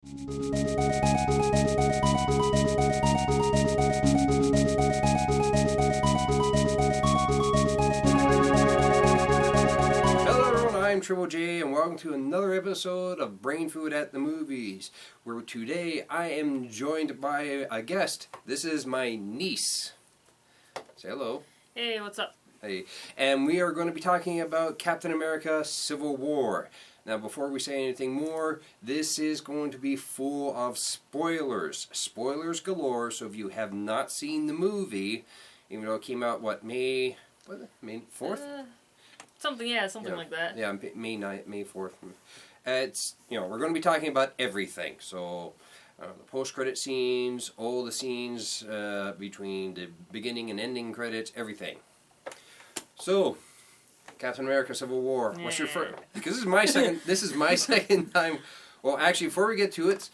I'm Triple J, and welcome to another episode of Brain Food at the Movies, where today I am joined by a guest. This is my niece. Say hello. Hey, what's up? Hey. And we are going to be talking about Captain America Civil War. Now, before we say anything more, this is going to be full of spoilers. Spoilers galore, so if you have not seen the movie, even though it came out, May 4th? Something like that. Yeah, May 4th. It's, we're going to be talking about everything. So, the post-credit scenes, all the scenes between the beginning and ending credits, everything. So, Captain America Civil War. Yeah. What's your first? Because this is my second time. Well, actually, before we get to it,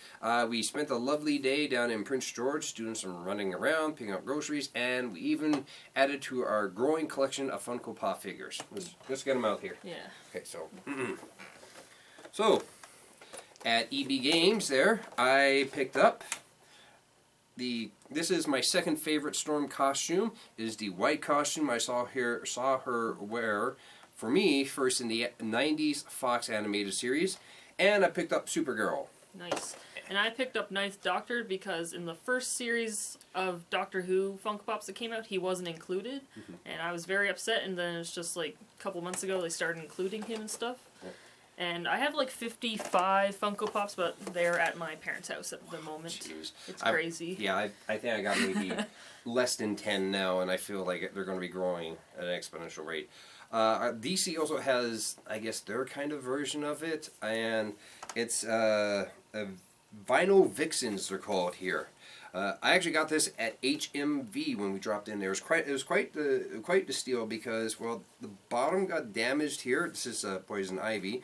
we spent a lovely day down in Prince George doing some running around, picking up groceries, and we even added to our growing collection of Funko Pop figures. Let's get them out here. Yeah. Okay, so at EB Games there, I picked up this is my second favorite Storm costume. It is the white costume I saw her wear for me first in the 90s Fox animated series. And I picked up Supergirl. Nice. And I picked up Ninth Doctor because in the first series of Doctor Who Funko Pops that came out, he wasn't included. Mm-hmm. And I was very upset, and then it's just like a couple months ago they started including him and stuff. Yeah. And I have like 55 Funko Pops, but they're at my parents' house at the moment. Jeez. It's crazy. I think I got maybe less than 10 now, and I feel like they're going to be growing at an exponential rate. DC also has, I guess, their kind of version of it, and it's Vinyl Vixens, they're called here. I actually got this at HMV when we dropped in there. It was quite the steal because, well, the bottom got damaged here. This is Poison Ivy,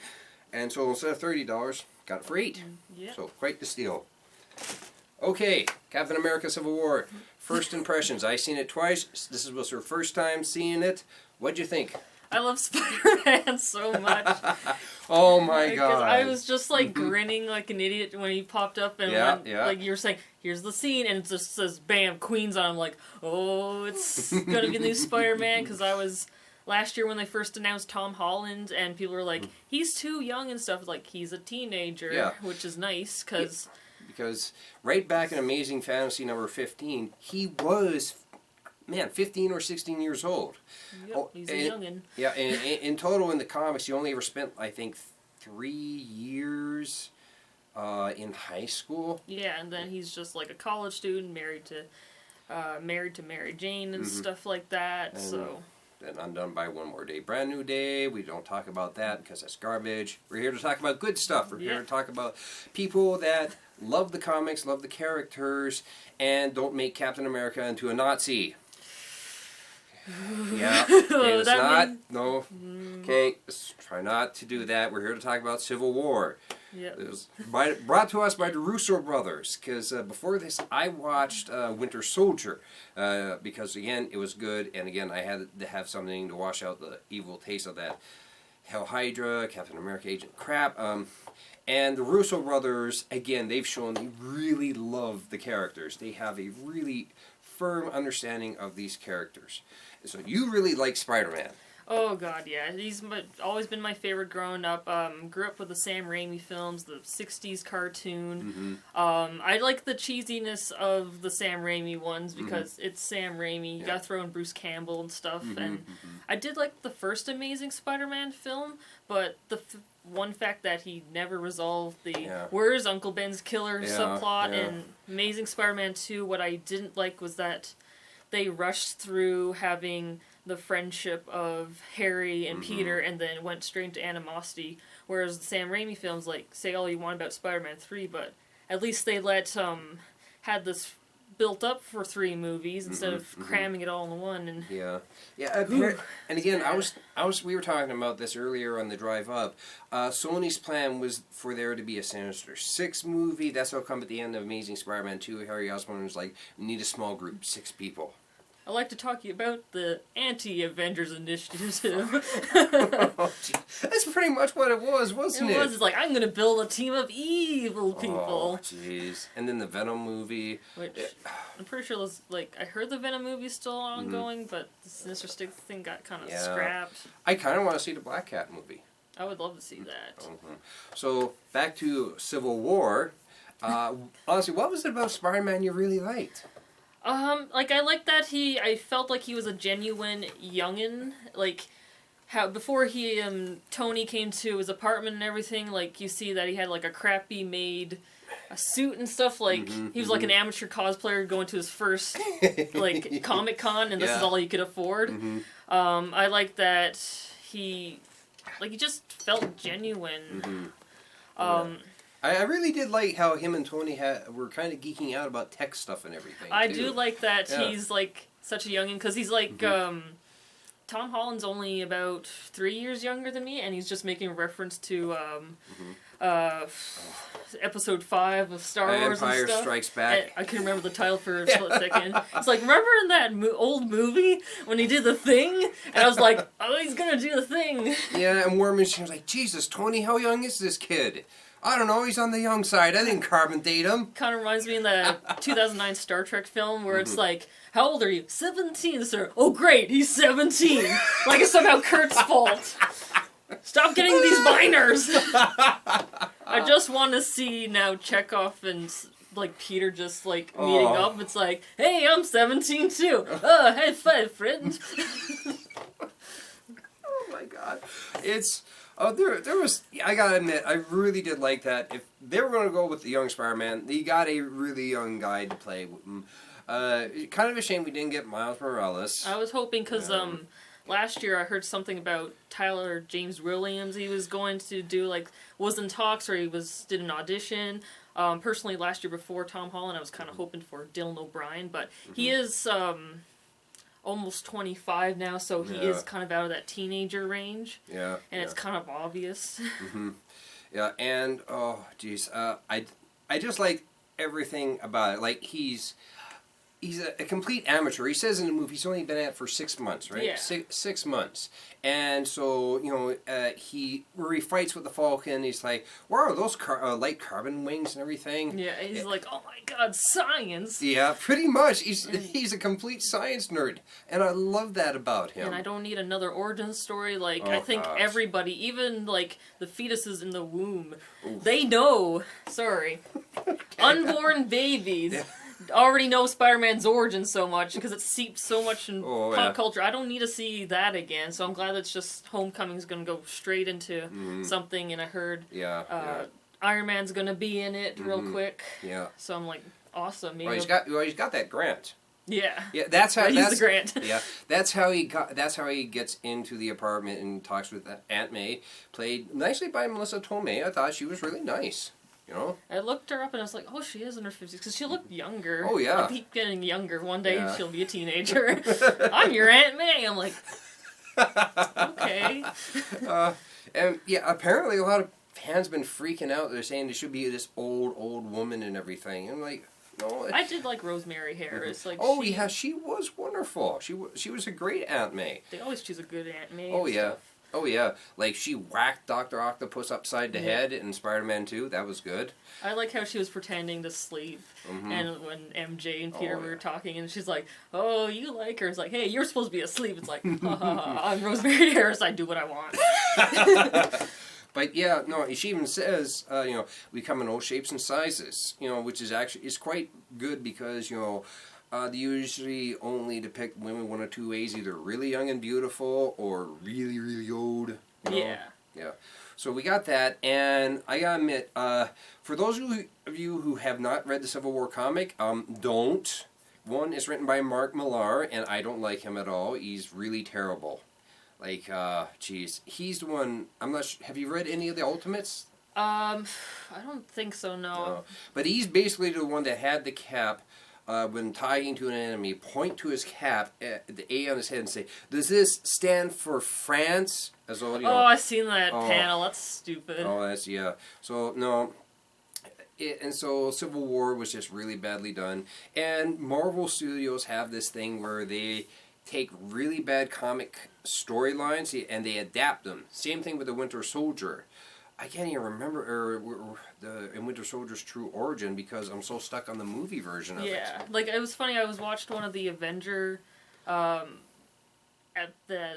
and so instead of $30, got it for $8. Yeah. So quite the steal. Okay, Captain America Civil War. First impressions. I seen it twice. This was her first time seeing it. What'd you think? I love Spider-Man so much. Oh my god. Because I was just like grinning like an idiot when he popped up and like you were saying, here's the scene, and it just says, bam, Queen's on. I'm like, oh, it's gonna be the new Spider-Man, because I was, last year when they first announced Tom Holland, and people were like, he's too young and stuff, like, he's a teenager, which is nice, because... Because right back in Amazing Fantasy number 15, he was... 15 or 16 years old. Yep, he's a youngin'. Yeah, and in total in the comics, he only ever spent, I think, 3 years in high school. Yeah, and then he's just like a college student, married to Mary Jane and stuff like that. And so then Undone by One More Day, Brand New Day. We don't talk about that because that's garbage. We're here to talk about good stuff. We're here to talk about people that love the comics, love the characters, and don't make Captain America into a Nazi. Yeah, it's not. No. Okay, let's try not to do that. We're here to talk about Civil War. Yep. It was brought to us by the Russo brothers. Because before this, I watched Winter Soldier. Because again, it was good, and again, I had to have something to wash out the evil taste of that Hell Hydra, Captain America agent crap. And the Russo brothers, again, they've shown they really love the characters. They have a really firm understanding of these characters. So you really like Spider-Man. Oh god, yeah. He's always been my favorite growing up. Grew up with the Sam Raimi films, the 60s cartoon. I like the cheesiness of the Sam Raimi ones because it's Sam Raimi. You gotta throw in Bruce Campbell and stuff. And I did like the first Amazing Spider-Man film, but the one fact that he never resolved the where's Uncle Ben's killer subplot in Amazing Spider-Man 2, what I didn't like was that they rushed through having the friendship of Harry and Peter and then went straight into animosity, whereas the Sam Raimi films, like, say all you want about Spider-Man 3, but at least they had this built up for 3 movies instead of cramming it all in one. And and again, we were talking about this earlier on the drive up. Sony's plan was for there to be a Sinister Six movie. That's how come at the end of Amazing Spider-Man 2, Harry Osborn was like, we need a small group, 6 people. I'd like to talk to you about the anti-Avengers initiative. Oh, that's pretty much what it was, wasn't it? It was. It's like, I'm going to build a team of evil people. Oh, jeez. And then the Venom movie. Which, I'm pretty sure was, like, I heard the Venom movie's still ongoing, but the Sinister Six thing got kind of scrapped. I kind of want to see the Black Cat movie. I would love to see that. So, back to Civil War. Honestly, what was it about Spider-Man you really liked? Like, I liked that I felt like he was a genuine youngin', like, how, before Tony came to his apartment and everything, like, you see that he had, like, a crappy made a suit and stuff, like, he was like an amateur cosplayer going to his first, like, Comic-Con, and this is all he could afford. I like that he just felt genuine. I really did like how him and Tony were kind of geeking out about tech stuff and everything. I do like that he's like such a youngin', because he's like Tom Holland's only about 3 years younger than me, and he's just making reference to episode 5 of Star Wars and Empire stuff. Strikes Back. I can remember the title for a split second. It's like, remember in that old movie when he did the thing? And I was like, oh, he's gonna do the thing. Yeah, and War Machine was like, Jesus, Tony, how young is this kid? I don't know, he's on the young side. I didn't carbon date him. Kind of reminds me in the 2009 Star Trek film where it's like, how old are you? 17, sir. Oh, great, he's 17. Like it's somehow Kurt's fault. Stop getting these minors. I just want to see now Chekhov and like Peter just like meeting up. It's like, hey, I'm 17 too. Oh, high five, friend. Oh my God, it's. Oh, there was. I gotta admit, I really did like that. If they were going to go with the young Spider-Man, they got a really young guy to play with him. Kind of a shame we didn't get Miles Morales. I was hoping because last year I heard something about Tyler James Williams. He was going to do was in talks or he did an audition. Personally, last year before Tom Holland, I was kind of hoping for Dylan O'Brien, but he is almost 25 now, so he is kind of out of that teenager range. Yeah. And it's kind of obvious. Yeah, and oh geez, I just like everything about it. Like he's a complete amateur. He says in the movie he's only been at it for 6 months, right? Yeah. 6 months. And so, where he fights with the Falcon, he's like, wow, those light carbon wings and everything. Yeah, he's like, oh my God, science. Yeah, pretty much. He's a complete science nerd. And I love that about him. And I don't need another origin story. Like, I think everybody, even like the fetuses in the womb, they know, unborn babies. Already know Spider-Man's origin so much because it seeped so much in pop culture. I don't need to see that again, so I'm glad it's just Homecoming's going to go straight into something, and I heard Iron Man's going to be in it real quick. Yeah. So I'm like, awesome. Well, he's got that grant. Yeah. Yeah, that's how he's the grant. Yeah, that's how he gets into the apartment and talks with Aunt May, played nicely by Melissa Tomei. I thought she was really nice. I looked her up and I was like, oh, she is in her 50s, because she looked younger. Oh, yeah. I keep getting younger. One day she'll be a teenager. I'm your Aunt May. I'm like, okay. And yeah, apparently a lot of fans been freaking out. They're saying there should be this old woman and everything. I'm like, no. I did like Rosemary Harris. Like, she was wonderful. She was a great Aunt May. They always choose a good Aunt May. Oh, yeah. Stuff. Oh, yeah. Like, she whacked Dr. Octopus upside the head in Spider-Man 2. That was good. I like how she was pretending to sleep. And when MJ and Peter were talking, and she's like, oh, you like her. It's like, hey, you're supposed to be asleep. It's like, I'm Rosemary Harris. I do what I want. But, yeah, no, she even says, we come in all shapes and sizes, which is quite good because, they usually only depict women one or two ways, either really young and beautiful or really, really old. Yeah. Yeah. So we got that, and I gotta admit, for those of you who have not read the Civil War comic, don't. One is written by Mark Millar, and I don't like him at all. He's really terrible. Like, geez. He's the one, I'm not sure, have you read any of the Ultimates? I don't think so, no. But he's basically the one that had the Cap, when tying to an enemy, point to his cap, the A on his head, and say, does this stand for France? As though, I've seen that panel. That's stupid. Oh, yeah. So, no. And so Civil War was just really badly done. And Marvel Studios have this thing where they take really bad comic storylines and they adapt them. Same thing with the Winter Soldier. I can't even remember the Winter Soldier's true origin because I'm so stuck on the movie version of it. Yeah, like it was funny. I watched one of the Avenger, at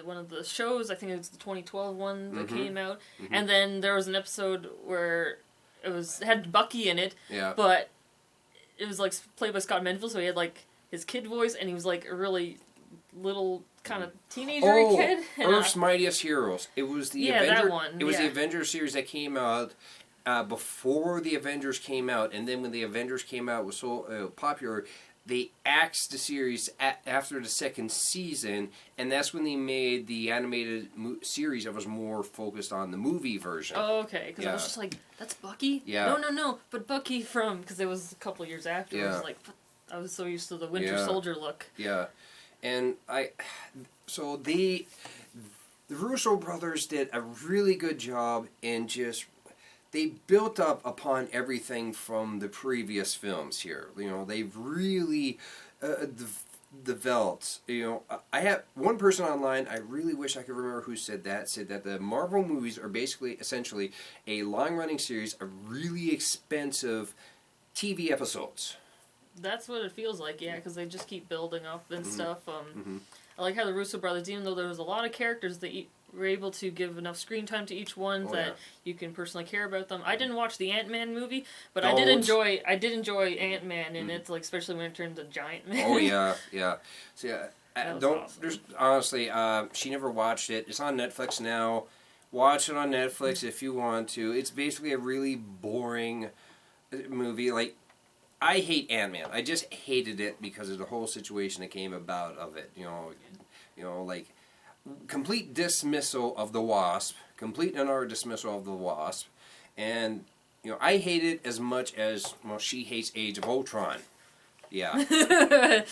one of the shows. I think it was the 2012 one that came out, and then there was an episode where it had Bucky in it. Yeah. But it was like played by Scott Menville, so he had like his kid voice, and he was like a really little kind of teenager kid. Earth's Mightiest Heroes. It was the that one. It was the Avengers series that came out before the Avengers came out, and then when the Avengers came out, it was so popular, they axed the series after the second season, and that's when they made the animated series that was more focused on the movie version. Oh, okay. Because I was just like, that's Bucky? Yeah. No, but Bucky from... Because it was a couple of years after. Yeah. I was like, I was so used to the Winter Soldier look. Yeah. And so the Russo brothers did a really good job in just, they built up upon everything from the previous films here. You know, they've really developed. You know, I have one person online, I really wish I could remember who said that the Marvel movies are basically, essentially, a long-running series of really expensive TV episodes. That's what it feels like, yeah, because they just keep building up and stuff. I like how the Russo brothers, even though there was a lot of characters, they were able to give enough screen time to each one that you can personally care about them. I didn't watch the Ant-Man movie, but I did enjoy Ant-Man in it, like especially when it turned to Giant Man. Oh yeah. So yeah, awesome. There's honestly, she never watched it. It's on Netflix now. Watch it on Netflix if you want to. It's basically a really boring movie. Like, I hate Ant-Man. I just hated it because of the whole situation that came about of it. You know, like complete dismissal of the Wasp, complete and utter dismissal of the Wasp, and you know, I hate it as much as she hates Age of Ultron. Yeah.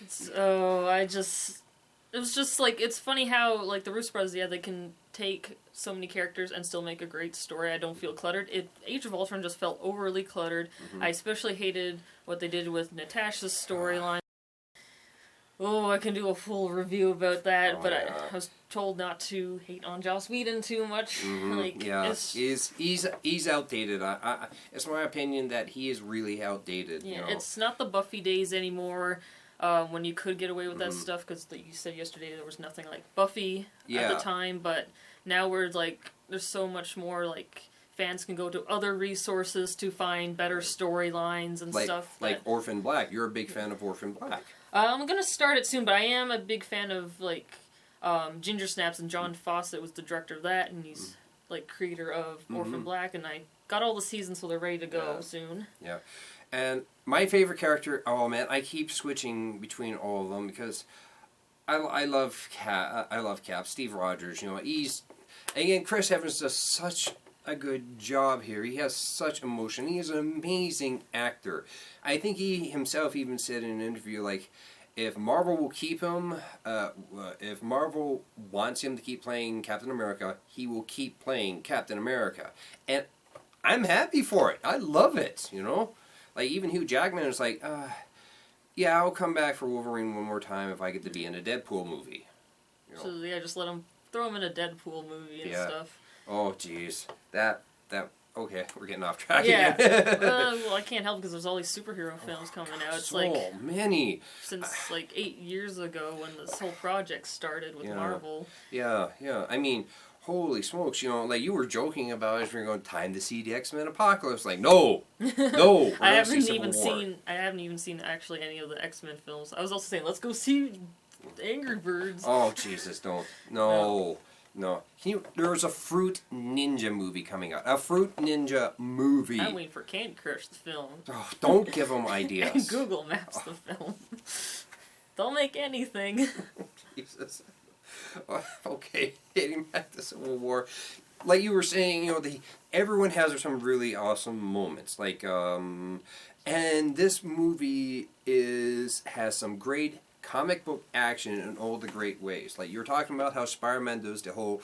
So it was just like, it's funny how like the Russo brothers, they can take so many characters and still make a great story. I don't feel cluttered. Age of Ultron just felt overly cluttered. I especially hated what they did with Natasha's storyline. Oh, I can do a full review about that, but I was told not to hate on Joss Whedon too much. Like, yeah, he's outdated. It's my opinion that he is really outdated. Yeah, you know? It's not the Buffy days anymore. When you could get away with that stuff, because you said yesterday there was nothing like Buffy at the time, but now we're like, there's so much more, like, fans can go to other resources to find better storylines and stuff. Like Orphan Black. You're a big fan of Orphan Black. I'm gonna start it soon, but I am a big fan of, like, Ginger Snaps, and John Fawcett was the director of that, and he's, like, creator of Orphan Black, and I got all the seasons, so they're ready to go soon. Yeah. And my favorite character, oh man, I keep switching between all of them because I love Cap, Steve Rogers. You know, again, Chris Evans does such a good job here. He has such emotion. He is an amazing actor. I think he himself even said in an interview, like, if Marvel will keep him, if Marvel wants him to keep playing Captain America, he will keep playing Captain America. And I'm happy for it. I love it, you know? Like, even Hugh Jackman is like, yeah, I'll come back for Wolverine one more time if I get to be in a Deadpool movie. You know? So, yeah, just throw him in a Deadpool movie and stuff. Oh, jeez. Okay, we're getting off track again. Yeah. Well, I can't help because there's all these superhero films coming out. It's so like many. Since, like, 8 years ago when this whole project started with Marvel. Yeah. I mean, holy smokes, you know, like you were joking about it, we were going, time to see the X-Men Apocalypse. Like, no. I haven't even seen actually any of the X-Men films. I was also saying, let's go see Angry Birds. Oh, Jesus, don't. No. There's a Fruit Ninja movie coming out. A Fruit Ninja movie. I'm waiting for Candy Crush, the film. Oh, don't give them ideas. And Google Maps, the film. Don't make anything. Jesus. Okay, getting back to Civil War. Like you were saying, you know, everyone has some really awesome moments. Like, and this movie has some great comic book action in all the great ways. Like you were talking about how Spider-Man does the whole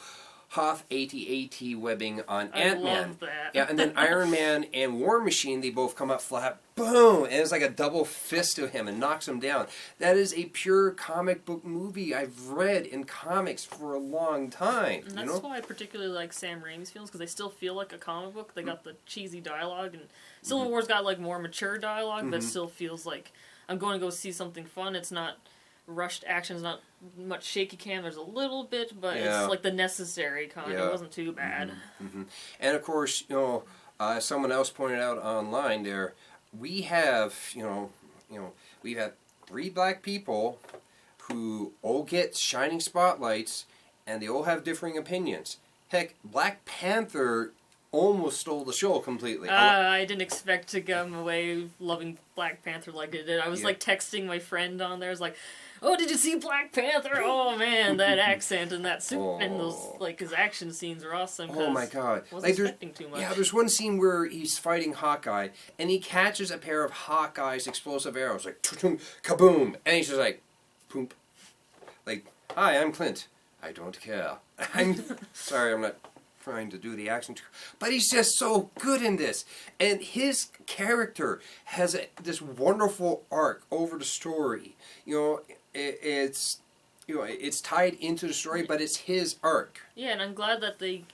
Hoth AT-AT webbing on I Ant-Man. love that. Yeah, and then Iron Man and War Machine, they both come up flat, boom, and it's like a double fist to him and knocks him down. That is a pure comic book movie I've read in comics for a long time. And that's why I particularly like Sam Raimi's films, because they still feel like a comic book. They got the cheesy dialogue, and Civil War's got like more mature dialogue, but it still feels like I'm going to go see something fun. It's not rushed action, it's not much shaky cam. There's a little bit, but it's like the necessary kind. It wasn't too bad. And of course, someone else pointed out online there, we have, we've had 3 black people who all get shining spotlights, and they all have differing opinions. Heck, Black Panther almost stole the show completely. I didn't expect to come away loving Black Panther like I did. I was like texting my friend on there. I was like, "Oh, did you see Black Panther? Oh man, that accent and that suit and those his action scenes are awesome." Oh my god! Wasn't expecting too much. Yeah, there's one scene where he's fighting Hawkeye, and he catches a pair of Hawkeye's explosive arrows, like kaboom, and he's just like, poop, like, "Hi, I'm Clint. I don't care. I'm sorry, I'm not trying to do the accent, but he's just so good in this, and his character has this wonderful arc over the story. It's tied into the story, but it's his arc. Yeah, and I'm glad that they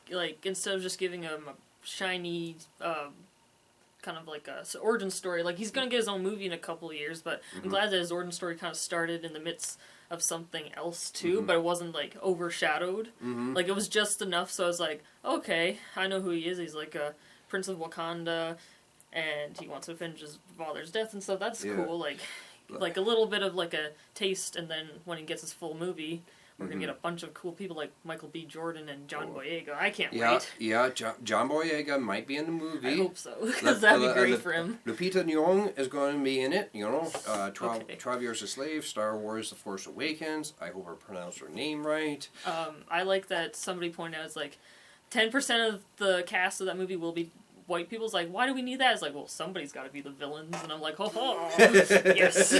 instead of just giving him a shiny kind of like a origin story, like he's gonna get his own movie in a couple of years, but I'm glad that his origin story kind of started in the midst of something else too, but it wasn't like overshadowed. Like it was just enough, so I was like, okay, I know who he is. He's like a Prince of Wakanda, and he wants to avenge his father's death and stuff. That's cool. Like a little bit of like a taste, and then when he gets his full movie, we're gonna get a bunch of cool people like Michael B. Jordan and John Boyega. I can't wait. Yeah, John Boyega might be in the movie. I hope so, because that'd be great for him. Lupita Nyong'o is going to be in it. 12 Years a Slave, Star Wars: The Force Awakens. I hope I pronounced her name right. I like that somebody pointed out it's like 10% of the cast of that movie will be white people. It's like, why do we need that? It's like, well, somebody's got to be the villains, and I'm like, oh, yes.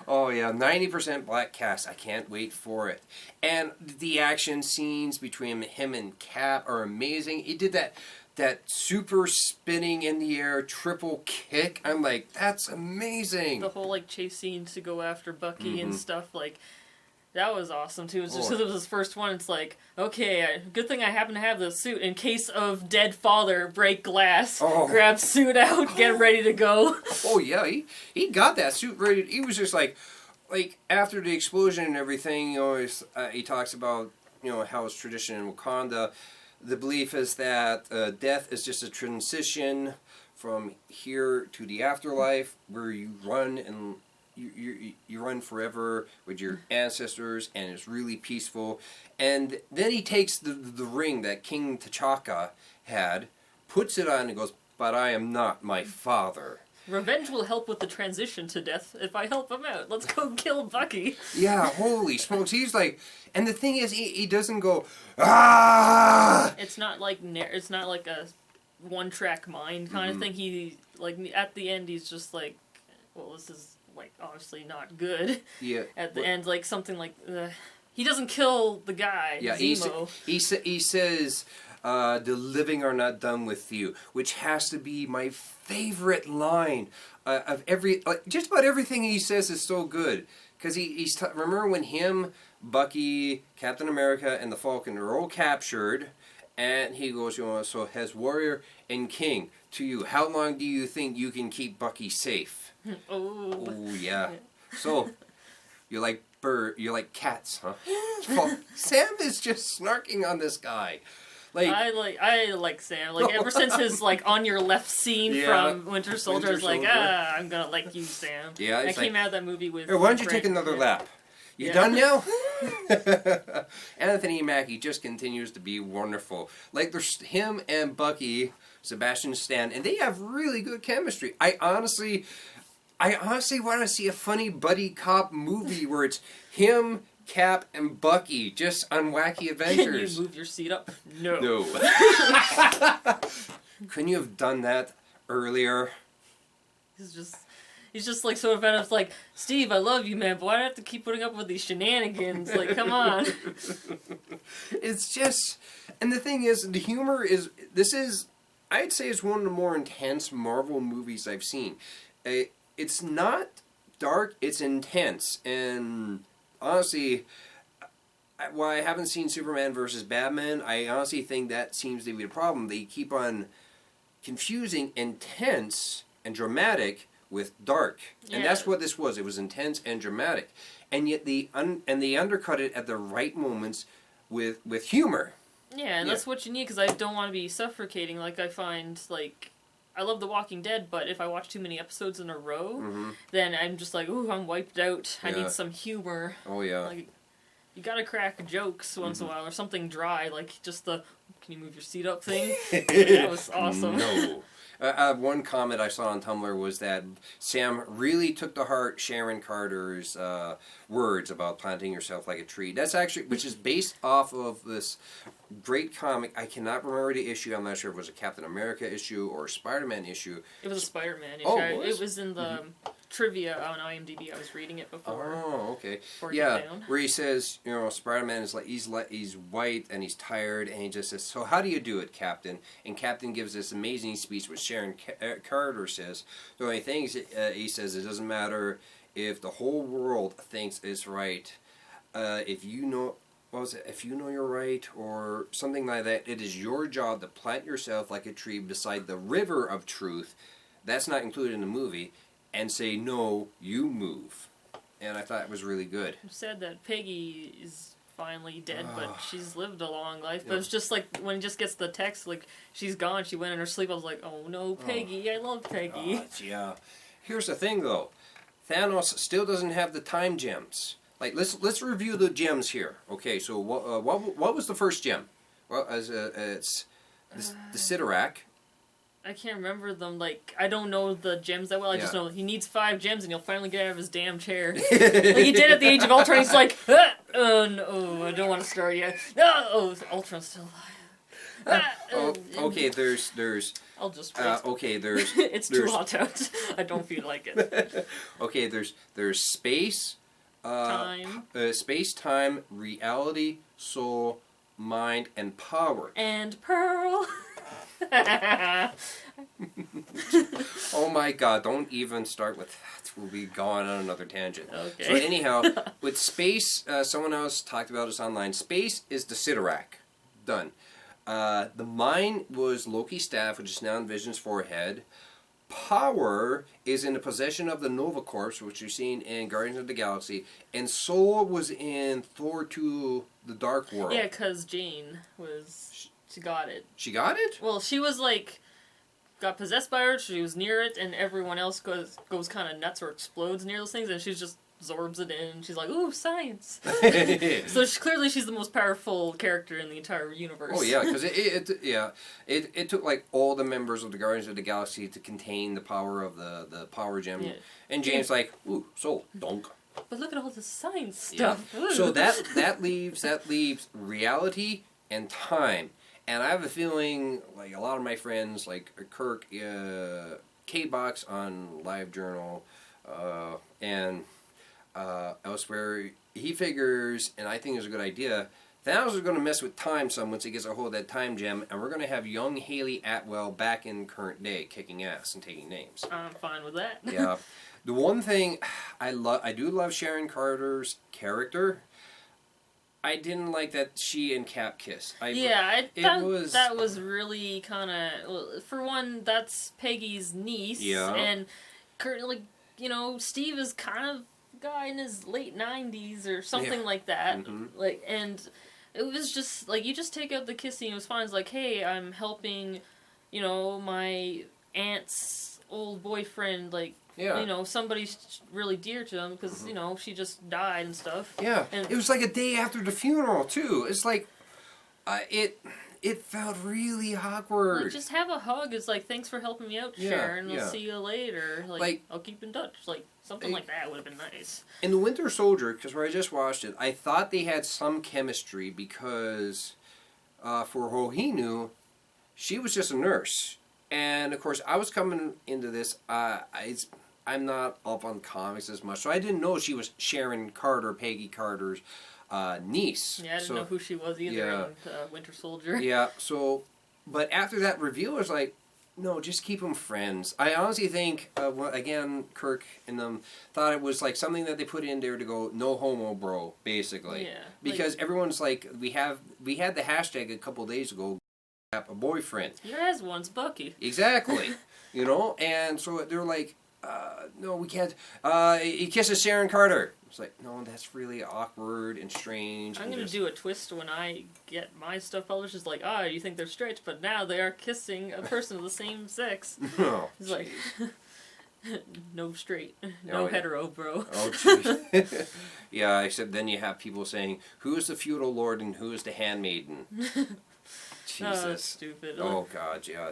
Oh yeah, 90% black cast. I can't wait for it. And the action scenes between him and Cap are amazing. He did that super spinning in the air triple kick. I'm like, that's amazing. The whole chase scene to go after Bucky and stuff, that was awesome too. It's just because it was his first one. It's like, okay, good thing I happen to have the suit in case of dead father break glass. Grab suit out, get ready to go. Oh yeah, he got that suit ready. He was just like after the explosion and everything. He talks about how it's tradition in Wakanda. The belief is that death is just a transition from here to the afterlife, where you run and you run forever with your ancestors, and it's really peaceful. And then he takes the ring that King T'Chaka had, puts it on, and goes, "But I am not my father." Revenge will help with the transition to death if I help him out. Let's go kill Bucky. Yeah, holy smokes. He's like, and the thing is, he doesn't go, ah! It's not like a one-track mind kind of thing. He, at the end, he's just like, well, this is, obviously not good. Yeah. At the end, something like, he doesn't kill the guy, yeah, Zemo. He says, the living are not done with you, which has to be my favorite line of just about everything he says is so good. Because remember when him, Bucky, Captain America, and the Falcon are all captured, and he goes, so as warrior and king, to you, how long do you think you can keep Bucky safe? Oh yeah. So you're like cats, huh? Well, Sam is just snarking on this guy. I like Sam. Ever since his on your left scene from Winter Soldier, I was like, I'm gonna like you, Sam. Yeah, I came out of that movie with. Here, why don't you take another lap? You done now? Anthony Mackie just continues to be wonderful. There's him and Bucky, Sebastian Stan, and they have really good chemistry. I honestly want to see a funny buddy cop movie where it's him, Cap, and Bucky just on wacky adventures. Can you move your seat up? No. No. Couldn't you have done that earlier? He's He's just like so offended. It's like, Steve, I love you, man, but why do I have to keep putting up with these shenanigans? Like, come on. It's just, and the thing is, the humor is. This is, I'd say, it's one of the more intense Marvel movies I've seen. It's not dark, it's intense, and honestly, while I haven't seen Superman versus Batman, I honestly think that seems to be the problem. They keep on confusing intense and dramatic with dark, and that's what this was. It was intense and dramatic, and yet they undercut it at the right moments with humor. Yeah, and that's what you need, because I don't want to be suffocating. Like, I find, like, I love The Walking Dead, but if I watch too many episodes in a row, then I'm just like, ooh, I'm wiped out. I need some humor. Oh, yeah. Like, you gotta crack jokes once in a while, or something dry, like just the, can you move your seat up thing? That was awesome. No. One comment I saw on Tumblr was that Sam really took to heart Sharon Carter's words about planting yourself like a tree. That's actually, which is based off of this great comic. I cannot remember the issue. I'm not sure if it was a Captain America issue or a Spider-Man issue. It was a Spider-Man issue. Oh, it was in the trivia on IMDb. I was reading it before. Oh, okay. Yeah, where he says, you know, Spider-Man is like he's white and he's tired, and he just says, "So how do you do it, Captain?" And Captain gives this amazing speech, which Sharon Carter says. The only thing is, he says, it doesn't matter if the whole world thinks it's right. If you know. What was it? If you know you're right, or something like that, it is your job to plant yourself like a tree beside the river of truth. That's not included in the movie. And say, no, you move. And I thought it was really good. I'm sad that Peggy is finally dead, but she's lived a long life. But it's just like, when he just gets the text, like, she's gone, she went in her sleep, I was like, oh no, Peggy, I love Peggy. Yeah. Here's the thing, though. Thanos still doesn't have the time gems. Like, let's review the gems here. Okay, so what was the first gem? Well, it's the Sidorak. I can't remember them. Like, I don't know the gems that well. I just know he needs 5 gems and he'll finally get out of his damn chair. Like he did at the Age of Ultron. He's like, oh no, I don't want to start yet. No, oh, Ultron's still alive. Okay, there's. I'll just wait. Okay, there's. It's too hot out. I don't feel like it. Okay, there's space. Time. Space, time, reality, soul, mind, and power. And Pearl. Oh my god, don't even start with that. We'll be gone on another tangent. Okay. So anyhow, with space, someone else talked about this online. Space is the Sidorak. Done. The mind was Loki's staff, which is now in Vision's forehead. Power is in the possession of the Nova Corps, which you've seen in Guardians of the Galaxy. And soul was in Thor 2, The Dark World. Yeah, because Jane was... She got it. She got it? Well, she was like... Got possessed by her, she was near it, and everyone else goes kind of nuts or explodes near those things, and she's just absorbs it in. She's like, ooh, science. So clearly she's the most powerful character in the entire universe. Oh yeah, because it took like all the members of the Guardians of the Galaxy to contain the power of the power gem. Yeah. And James like, ooh, soul, donk. But look at all the science stuff. Yeah. So that leaves reality and time. And I have a feeling, like a lot of my friends, like Kirk, K-Box on LiveJournal, and elsewhere, he figures, and I think it's a good idea, Thanos is going to mess with time some once he gets a hold of that time gem, and we're going to have young Haley Atwell back in current day, kicking ass and taking names. I'm fine with that. Yeah. The one thing I do love Sharon Carter's character. I didn't like that she and Cap kissed. I thought that was really kind of... For one, that's Peggy's niece. Yeah. And currently, you know, Steve is kind of a guy in his late 90s or something like that. Mm-hmm. Like, and it was just, like, you just take out the kissing, it was fine. It's like, hey, I'm helping, you know, my aunt's old boyfriend, like, you know, somebody's really dear to them because, you know, she just died and stuff. Yeah. And it was like a day after the funeral, too. It's like, it felt really awkward. Like, just have a hug. It's like, thanks for helping me out, Sharon. I'll see you later. Like, I'll keep in touch. Like, something like that would have been nice. In The Winter Soldier, because where I just watched it, I thought they had some chemistry because for Rohinu, she was just a nurse. And, of course, I was coming into this, I'm not up on comics as much, so I didn't know she was Sharon Carter, Peggy Carter's niece. Yeah, I didn't know who she was either Yeah. in Winter Soldier. Yeah, so, but after that reveal, I was like, no, just keep them friends. I honestly think, well, again, Kirk and them thought it was like something that they put in there to go, no homo, bro, basically. Yeah. Because everyone's like, we had the hashtag a couple days ago, a boyfriend. He has one, it's Bucky. Exactly. You know, and so they're like, no, we can't. He kisses Sharon Carter. It's like, no, that's really awkward and strange. I'm going to do a twist when I get my stuff published. It's like, you think they're straight, but now they are kissing a person of the same sex. Oh, it's like, no straight, no hetero, bro. Oh, jeez. Yeah, except then you have people saying, who is the feudal lord and who is the handmaiden? Jesus. Oh, that's stupid. Oh, God, yeah.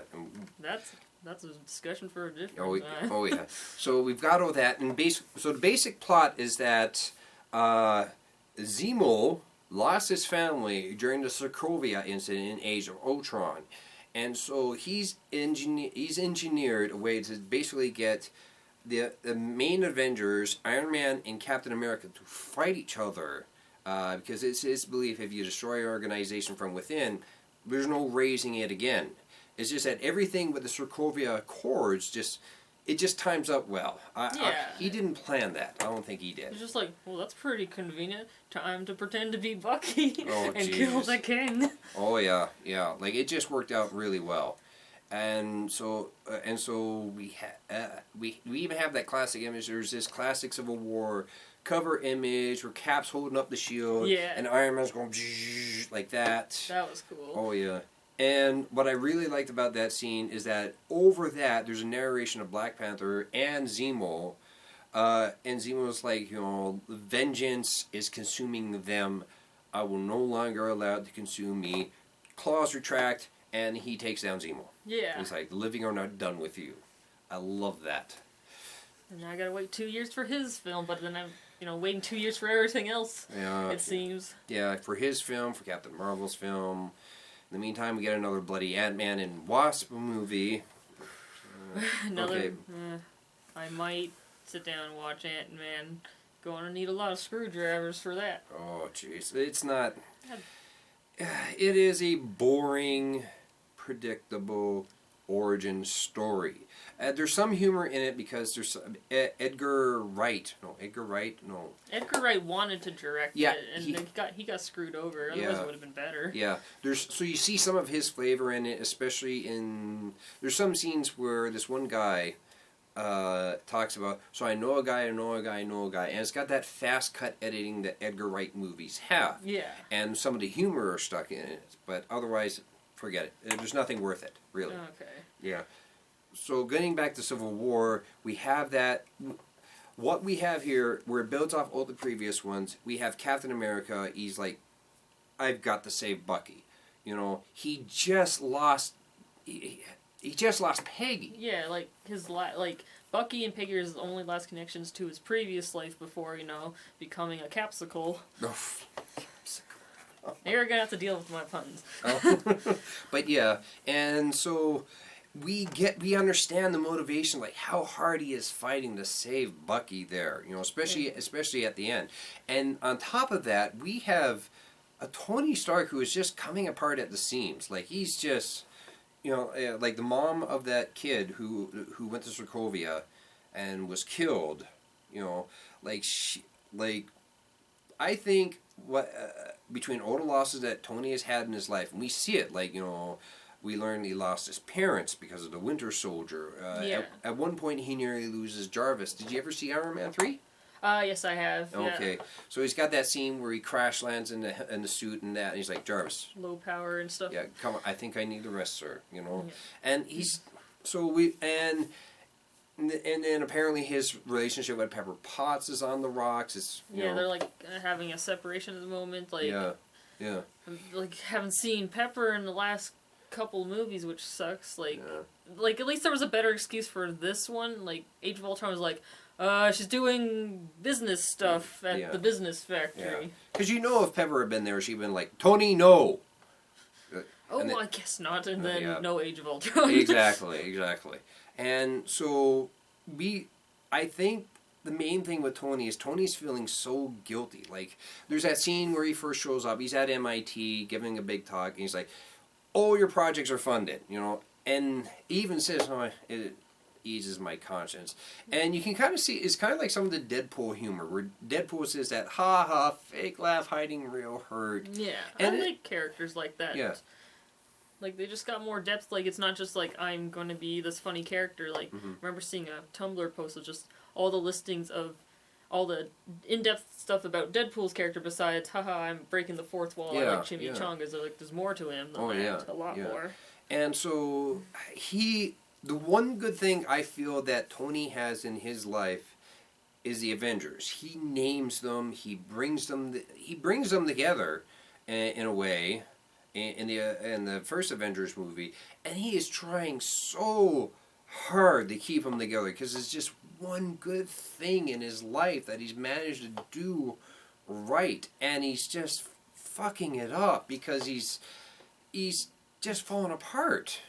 That's a discussion for a different time. Oh, yeah. So we've got all that. And so the basic plot is that Zemo lost his family during the Sokovia incident in Age of Ultron. And so he's engineered a way to basically get the main Avengers, Iron Man and Captain America, to fight each other. Because it's his belief if you destroy an organization from within, there's no raising it again. It's just that everything with the Sokovia Accords just times up well. He didn't plan that. I don't think he did. He's just like, well, that's pretty convenient. Time to pretend to be Bucky and geez. kill the king. Oh yeah, yeah. Like it just worked out really well, and so we even have that classic image. There's this classic Civil War cover image where Cap's holding up the shield, and Iron Man's going like that. That was cool. Oh yeah. And what I really liked about that scene is that over that, there's a narration of Black Panther and Zemo. And Zemo's like, vengeance is consuming them. I will no longer allow it to consume me. Claws retract, and he takes down Zemo. Yeah. He's like, living or not done with you. I love that. And now I gotta wait 2 years for his film, but then I'm, waiting 2 years for everything else, it seems. Yeah, for his film, for Captain Marvel's film. In the meantime, we get another bloody Ant-Man and Wasp movie. Okay. I might sit down and watch Ant-Man. Gonna need a lot of screwdrivers for that. Oh, jeez. It's not... It is a boring, predictable origin story. There's some humor in it because there's Edgar Wright wanted to direct it, and he got screwed over. Otherwise, it would have been better. Yeah, so you see some of his flavor in it, especially there's some scenes where this one guy talks about. So I know a guy, and it's got that fast cut editing that Edgar Wright movies have. Yeah, and some of the humor are stuck in it, but otherwise, forget it. There's nothing worth it, really. Okay. Yeah. So getting back to Civil War, we have that. What we have here, where it builds off all the previous ones, we have Captain America. He's like, I've got to save Bucky. He just lost. He just lost Peggy. Yeah, like Bucky and Peggy are his only last connections to his previous life before becoming a capsicle. You're gonna have to deal with my puns. But yeah, and so. We understand the motivation, like how hard he is fighting to save Bucky there, especially at the end. And on top of that, we have a Tony Stark who is just coming apart at the seams. Like he's just, like the mom of that kid who went to Sokovia and was killed. I think between all the losses that Tony has had in his life, and we see it, we learned he lost his parents because of the Winter Soldier. At one point, he nearly loses Jarvis. Did you ever see Iron Man 3? Yes, I have. Okay. Yeah. So he's got that scene where he crash lands in the suit and that, and he's like, Jarvis. Low power and stuff. Yeah, come on. I think I need the rest, sir. Yeah. And he's... And then apparently his relationship with Pepper Potts is on the rocks. It's, they're like having a separation at the moment. Like, yeah. Like, haven't seen Pepper in the last couple movies, which sucks. Like at least there was a better excuse for this one. Like Age of Ultron was like, she's doing business stuff at the business factory. Because if Pepper had been there, she'd been like, Tony, no. I guess not. And then no Age of Ultron. Exactly. And so I think the main thing with Tony is Tony's feeling so guilty. Like, there's that scene where he first shows up. He's at MIT giving a big talk, and he's like, "All your projects are funded," you know, and he even says, "Oh, it eases my conscience." And you can kind of see it's kind of like some of the Deadpool humor, where Deadpool says that, "Ha ha, fake laugh hiding real hurt." Yeah, and I like characters like that. Yeah. Like, they just got more depth. Like, it's not just like, I'm going to be this funny character. Like, I remember seeing a Tumblr post of just all the listings of all the in-depth stuff about Deadpool's character besides, haha, I'm breaking the fourth wall, I like chimichangas. Like, there's more to him than that. A lot more. And so, the one good thing I feel that Tony has in his life is the Avengers. He names them, he brings them together in a way. In the first Avengers movie, and he is trying so hard to keep them together because it's just one good thing in his life that he's managed to do right, and he's just fucking it up because he's just falling apart.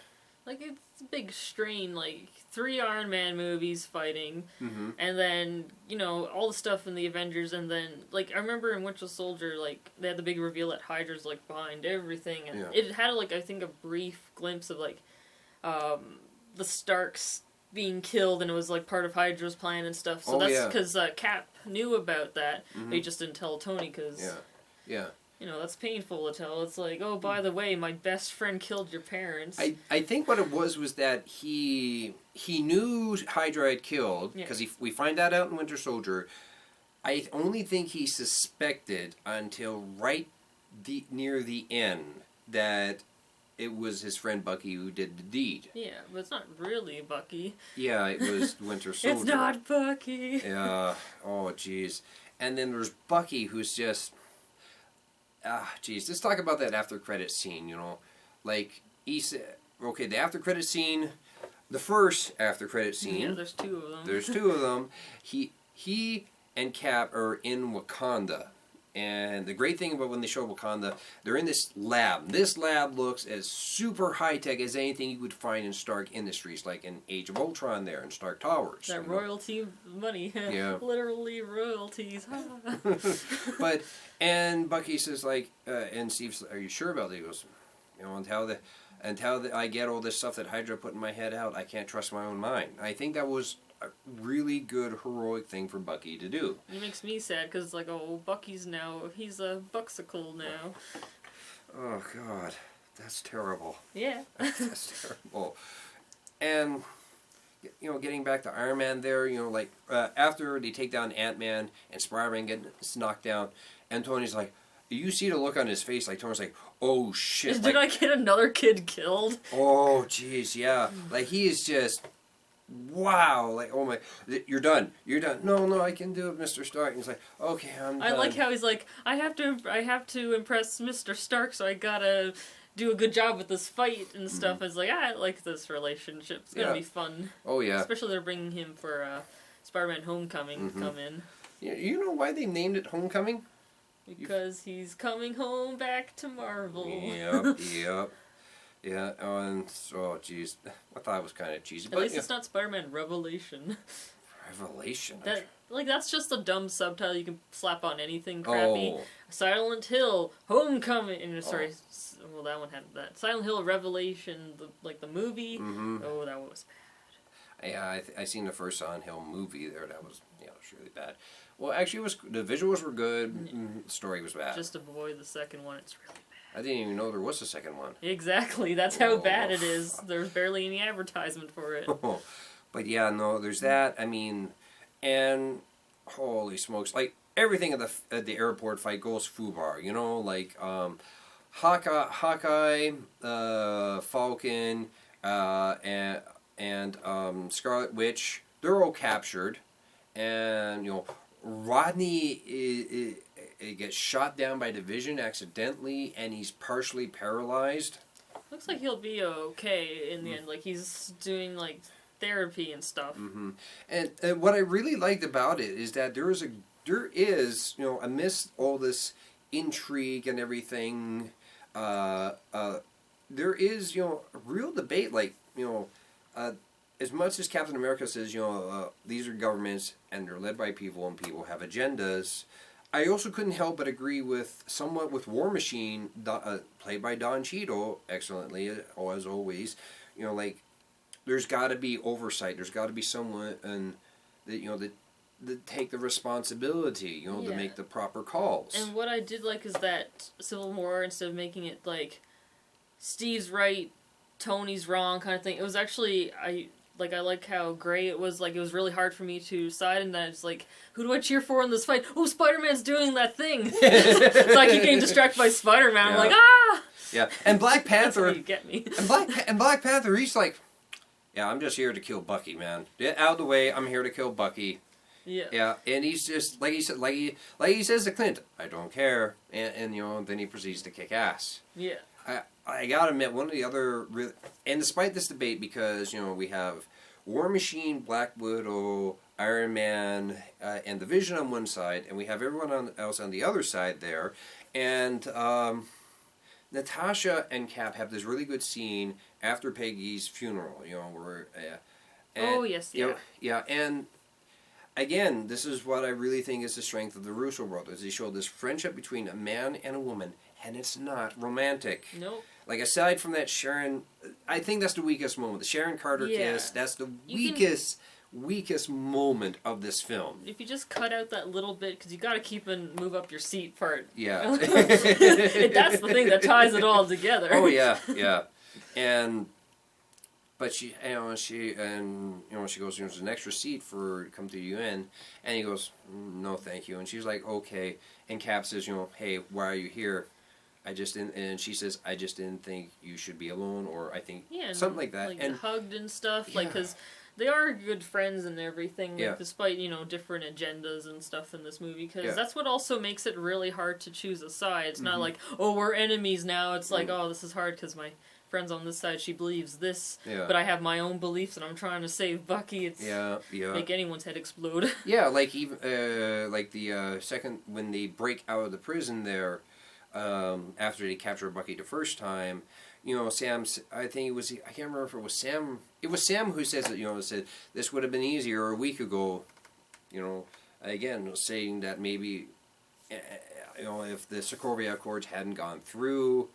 Like, it's a big strain, like, 3 Iron Man movies fighting, and then, you know, all the stuff in the Avengers, and then, like, I remember in Winter Soldier, like, they had the big reveal that Hydra's, like, behind everything, and it had, like, I think a brief glimpse of, like, the Starks being killed, and it was, like, part of Hydra's plan and stuff, so that's because Cap knew about that, but he just didn't tell Tony, because... You know, that's painful to tell. It's like, oh, by the way, my best friend killed your parents. I think what it was that he knew Hydra had killed, because we find that out in Winter Soldier. I only think he suspected until near the end that it was his friend Bucky who did the deed. Yeah, but it's not really Bucky. Yeah, it was Winter Soldier. It's not Bucky. Yeah. Oh, jeez. And then there's Bucky, who's just... let's talk about that after credit scene, you know. Like, he said, okay, the after credit scene, the first after credit scene. Yeah, there's 2 of them. There's 2 of them. He and Cap are in Wakanda. And the great thing about when they show Wakanda, they're in this lab. This lab looks as super high-tech as anything you would find in Stark Industries, like in Age of Ultron there, in Stark Towers. That royalty money. Yeah. Literally royalties. And Bucky says, like, and Steve's, are you sure about it? He goes, you know, until I get all this stuff that Hydra put in my head out, I can't trust my own mind. I think that was a really good heroic thing for Bucky to do. It makes me sad because, like, oh, Bucky's now, he's a buxicle now. Oh, God. That's terrible. Yeah. That's terrible. And, you know, getting back to Iron Man there, you know, like, after they take down Ant-Man and Spider-Man gets knocked down, and Tony's like, you see the look on his face, like, Tony's like, oh, shit. Did I get another kid killed? Oh, jeez, yeah. Like, he is just... Wow, like, oh my, you're done. No, I can do it, Mr. Stark. And he's like, okay, I'm done. I like how he's like, I have to impress Mr. Stark, so I gotta do a good job with this fight and stuff. It's like, I like this relationship. It's gonna be fun. Oh, yeah. Especially they're bringing him for Spider-Man Homecoming to come in. You know why they named it Homecoming? Because he's coming home back to Marvel. Yep. Yeah, and so, jeez, I thought it was kind of cheesy. At least it's not Spider-Man Revelation. Revelation? That's just a dumb subtitle you can slap on anything crappy. Oh. Silent Hill, Homecoming, sorry, well, that one had that. Silent Hill Revelation, the movie. Oh, that was bad. Yeah, I seen the first Silent Hill movie there. That was, it was really bad. Well, actually, the visuals were good. The story was bad. Just avoid the second one. It's really bad. I didn't even know there was a second one. Exactly. That's how bad it is. There's barely any advertisement for it. But yeah, no, there's that. I mean, and holy smokes, like everything at the airport fight goes foobar. You know, like Hawkeye, Falcon, and Scarlet Witch. They're all captured, and you know, Rodney it gets shot down by Division accidentally, and he's partially paralyzed. Looks like he'll be okay in the end. Like, he's doing, like, therapy and stuff. And what I really liked about it is that there is, you know, amidst all this intrigue and everything, there is, you know, a real debate. Like, you know, as much as Captain America says, these are governments and they're led by people and people have agendas, I also couldn't help but agree with somewhat with War Machine, played by Don Cheadle, excellently, as always. Like, there's got to be oversight. There's got to be someone that take the responsibility, to make the proper calls. And what I did like is that Civil War, instead of making it like Steve's right, Tony's wrong kind of thing, it was actually I like how gray it was. Like, it was really hard for me to decide, and then it's like, who do I cheer for in this fight? Oh, Spider-Man's doing that thing. So I keep getting distracted by Spider-Man. Yeah. I'm like, ah. Yeah, and Black Panther. That's how you get me. and Black Panther, he's like, yeah, I'm just here to kill Bucky, man. Get out of the way. I'm here to kill Bucky. Yeah. Yeah, and he's just like he says to Clint, I don't care, and then he proceeds to kick ass. Yeah. I gotta admit, one of the other and despite this debate, because we have War Machine, Black Widow, Iron Man, and the Vision on one side, and we have everyone else on the other side there, and Natasha and Cap have this really good scene after Peggy's funeral. Where oh yes, yeah, yeah, and again, this is what I really think is the strength of the Russo brothers. They show this friendship between a man and a woman, and it's not romantic. Nope. Like, aside from that Sharon, I think that's the weakest moment. The Sharon Carter kiss, that's the weakest moment of this film. If you just cut out that little bit, because you got to keep and move up your seat part. Yeah. That's the thing that ties it all together. Oh, yeah, yeah. But she goes, there's an extra seat for come to the UN, and he goes, no, thank you. And she's like, okay. And Cap says, hey, why are you here? And she says, I just didn't think you should be alone, or I think something like that. Like, and hugged and stuff, because they are good friends and everything, despite different agendas and stuff in this movie. Because that's what also makes it really hard to choose a side. It's not like, oh, we're enemies now. It's like, oh, this is hard because my friend's on this side, she believes this, but I have my own beliefs and I'm trying to save Bucky. It's make anyone's head explode. Yeah, like even like the second when they break out of the prison there. After they captured Bucky the first time, Sam, I think it was, I can't remember if it was Sam. It was Sam who says that, said this would have been easier a week ago. Again, saying that maybe, if the Sokovia Accords hadn't gone through,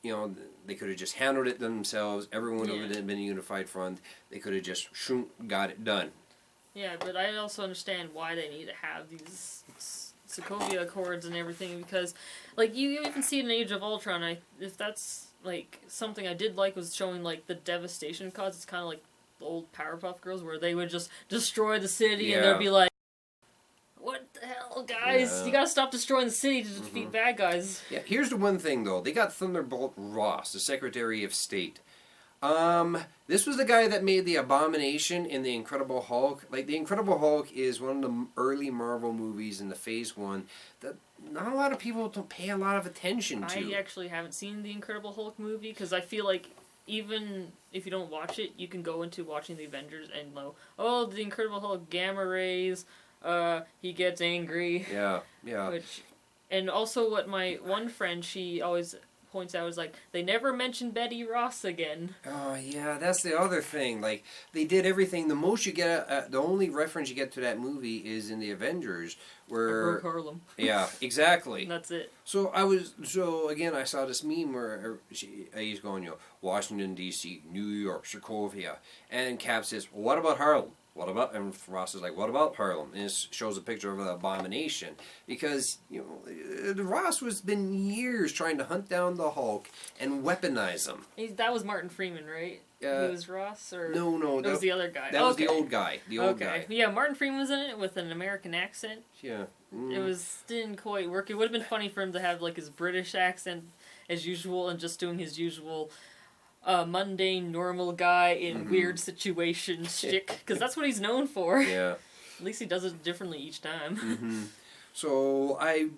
they could have just handled it themselves. Everyone would have been a unified front. They could have just got it done. Yeah, but I also understand why they need to have these Sokovia Accords and everything, because, like, you even see in Age of Ultron, if that's, like, something I did like was showing, like, the devastation caused. It's kind of like the old Powerpuff Girls, where they would just destroy the city, and they'd be like, what the hell, guys? Yeah. You gotta stop destroying the city to defeat bad guys. Yeah, here's the one thing, though. They got Thunderbolt Ross, the Secretary of State. This was the guy that made the Abomination in The Incredible Hulk. Like, The Incredible Hulk is one of the early Marvel movies in the Phase 1 that not a lot of people don't pay a lot of attention to. I actually haven't seen The Incredible Hulk movie, because I feel like even if you don't watch it, you can go into watching The Avengers and know, oh, The Incredible Hulk, gamma rays, he gets angry. Yeah, yeah. And also what my one friend, she always points out, is like, they never mentioned Betty Ross again. Oh yeah, that's the other thing. Like, they did everything. The most you get, the only reference you get to that movie is in the Avengers, where Harlem. Yeah, exactly. That's it. So again, I saw this meme where he's going, Washington D.C., New York, Sokovia, and Cap says, well, what about Harlem? What about, and Ross is like, what about Harlem? And it shows a picture of an Abomination. Because, Ross has been years trying to hunt down the Hulk and weaponize him. That was Martin Freeman, right? He was Ross? Or No. That was the other guy. That was the old guy. The old guy. Yeah, Martin Freeman was in it with an American accent. Yeah. It didn't quite work. It would have been funny for him to have, like, his British accent as usual and just doing his usual mundane, normal guy in weird situations shtick, because that's what he's known for. Yeah. At least he does it differently each time. So I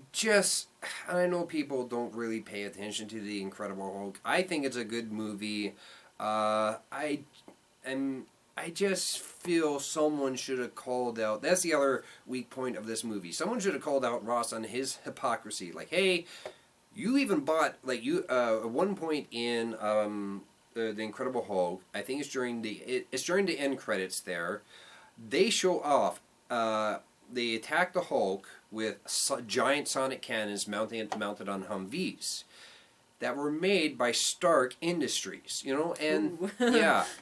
know people don't really pay attention to The Incredible Hulk. I think it's a good movie. I just feel someone should have called out. That's the other weak point of this movie. Someone should have called out Ross on his hypocrisy. Like, hey, you even bought, like, at one point in the Incredible Hulk. I think it's during the end credits there. They show off. They attack the Hulk with giant sonic cannons mounted on Humvees that were made by Stark Industries. You know, and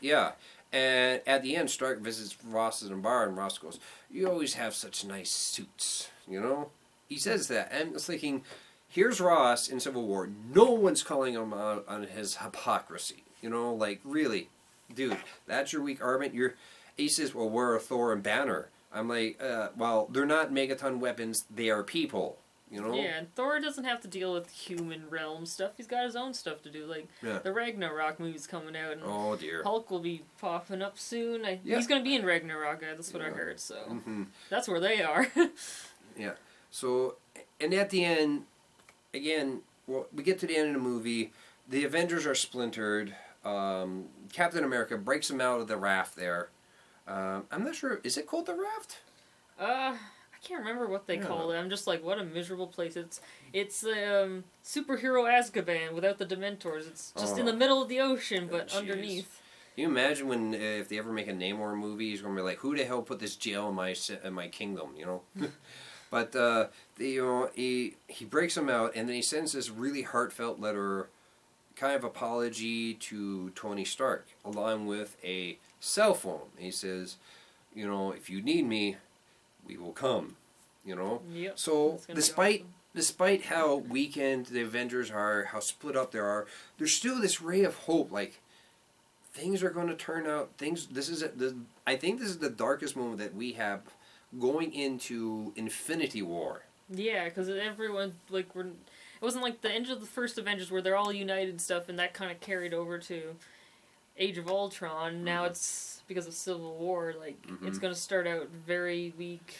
yeah. And at the end, Stark visits Ross's bar, and Ross goes, "You always have such nice suits." You know, he says that, and I was thinking, here's Ross in Civil War. No one's calling him out on his hypocrisy. You know, like, really, dude, that's your weak argument. He says, well, we're a Thor and Banner. I'm like, well, they're not megaton weapons. They are people. You know? Yeah, and Thor doesn't have to deal with human realm stuff. He's got his own stuff to do. Like, the Ragnarok movie's coming out, and oh, dear. Hulk will be popping up soon. He's going to be in Ragnarok, that's what I heard, so that's where they are. Yeah. So, and at the end, again, well, we get to the end of the movie. The Avengers are splintered. Captain America breaks them out of the raft there. I'm not sure. Is it called the raft? I can't remember what they call it. I'm just like, what a miserable place. It's the superhero Azkaban without the Dementors. It's just in the middle of the ocean, but underneath. Can you imagine when if they ever make a Namor movie, he's gonna be like, "Who the hell put this jail in my kingdom?" You know. But he breaks them out, and then he sends this really heartfelt letter, kind of apology to Tony Stark, along with a cell phone. And he says, "You know, if you need me, we will come." You know. Yep. So despite how weakened the Avengers are, how split up they are, there's still this ray of hope. Like, things are going to turn out. I think this is the darkest moment that we have going into Infinity War. Yeah, because everyone, like, it wasn't like the end of the first Avengers where they're all united and stuff, and that kind of carried over to Age of Ultron. Now it's because of Civil War, like, it's going to start out very weak,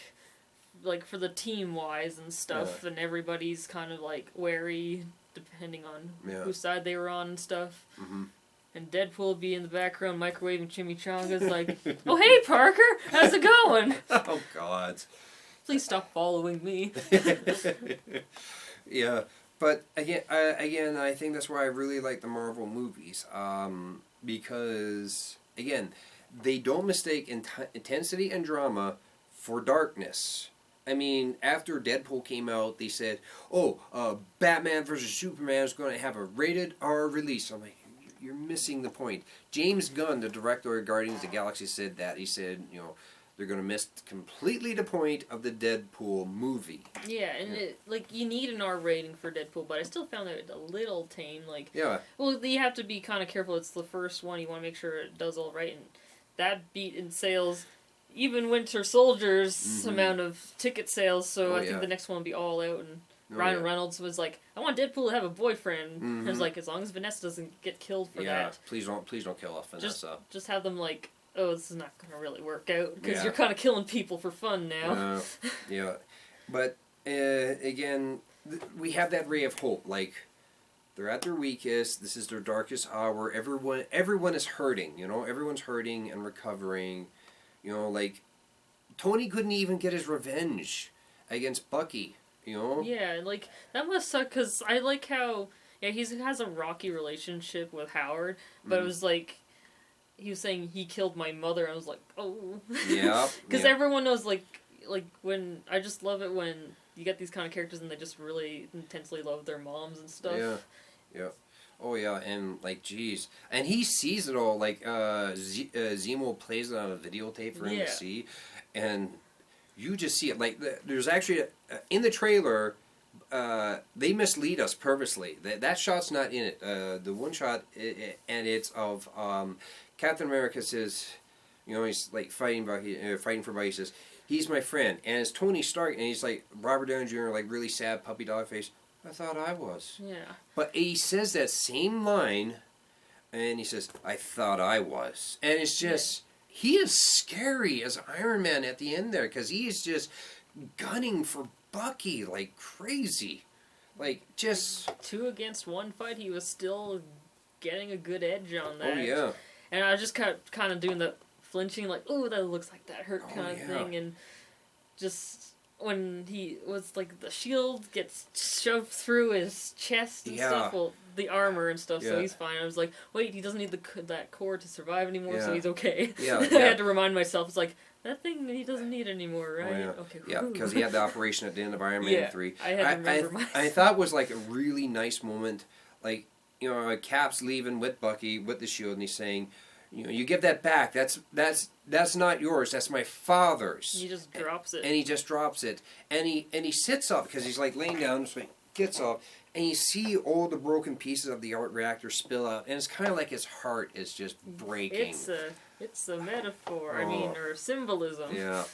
like, for the team-wise and stuff, and everybody's kind of, like, wary, depending on whose side they were on and stuff. And Deadpool will be in the background microwaving chimichangas like, "Oh, hey, Parker, how's it going?" Oh, God. Please stop following me. Yeah, but again, I think that's why I really like the Marvel movies. Because, again, they don't mistake intensity and drama for darkness. I mean, after Deadpool came out, they said, Batman vs. Superman is going to have a rated R release. I'm like, you're missing the point. James Gunn, the director of Guardians of the Galaxy, said that. He said, you know, they're going to miss completely the point of the Deadpool movie. Yeah, and you need an R rating for Deadpool, but I still found it a little tame. Like, well, you have to be kind of careful. It's the first one. You want to make sure it does all right, and that beat in sales even Winter Soldier's amount of ticket sales. So I think the next one will be all out, and Ryan Reynolds was like, "I want Deadpool to have a boyfriend." And I was like, as long as Vanessa doesn't get killed for that. Please don't kill off Vanessa. Just have them like, "Oh, this is not going to really work out because you're kind of killing people for fun now." But again, we have that ray of hope. Like, they're at their weakest. This is their darkest hour. Everyone is hurting. You know, everyone's hurting and recovering. You know, like, Tony couldn't even get his revenge against Bucky. You know? Yeah, like, that must suck, because I like how, he has a rocky relationship with Howard, but it was like, he was saying, he killed my mother, I was like, oh. Yeah. Because everyone knows, like, when, I just love it when you get these kind of characters and they just really intensely love their moms and stuff. Yeah. Oh, yeah, and, like, geez. And he sees it all, like, Zemo plays it on a videotape for him to see, and you just see it. Like, there's actually, in the trailer, they mislead us purposely. That shot's not in it. The one shot, and it's of Captain America says, you know, he's, like, fighting for Bucky, he says, "He's my friend," and it's Tony Stark, and he's, like, Robert Downey Jr., like, really sad puppy dog face. "I thought I was." Yeah. But he says that same line, and he says, "I thought I was." And it's just, he is scary as Iron Man at the end there, because he is just gunning for Bucky like crazy. Like, just... 2 against 1 fight, he was still getting a good edge on that. Oh, yeah. And I just kept kind of doing the flinching, like, "Oh, that looks like that hurt," kind of thing, and just... when he was like the shield gets shoved through his chest and Yeah. stuff, well, the armor and stuff, so Yeah. he's fine. I was like, wait, he doesn't need that core to survive anymore, so Yeah. he's okay. Yeah, I yeah. had to remind myself, it's like, that thing he doesn't need anymore, right? Oh, yeah. Okay. Yeah, whew. because he had the operation at the end of Iron Man Yeah, 3. I had to remember myself. I thought it was like a really nice moment. Like, you know, Cap's leaving with Bucky with the shield, and he's saying, you know, you give that back. That's not yours. That's my father's. He just drops it. And he just drops it. And he sits up because he's like laying down, so he gets up, and you see all the broken pieces of the arc reactor spill out, and it's kind of like his heart is just breaking. It's a metaphor. I mean, or symbolism. Yeah,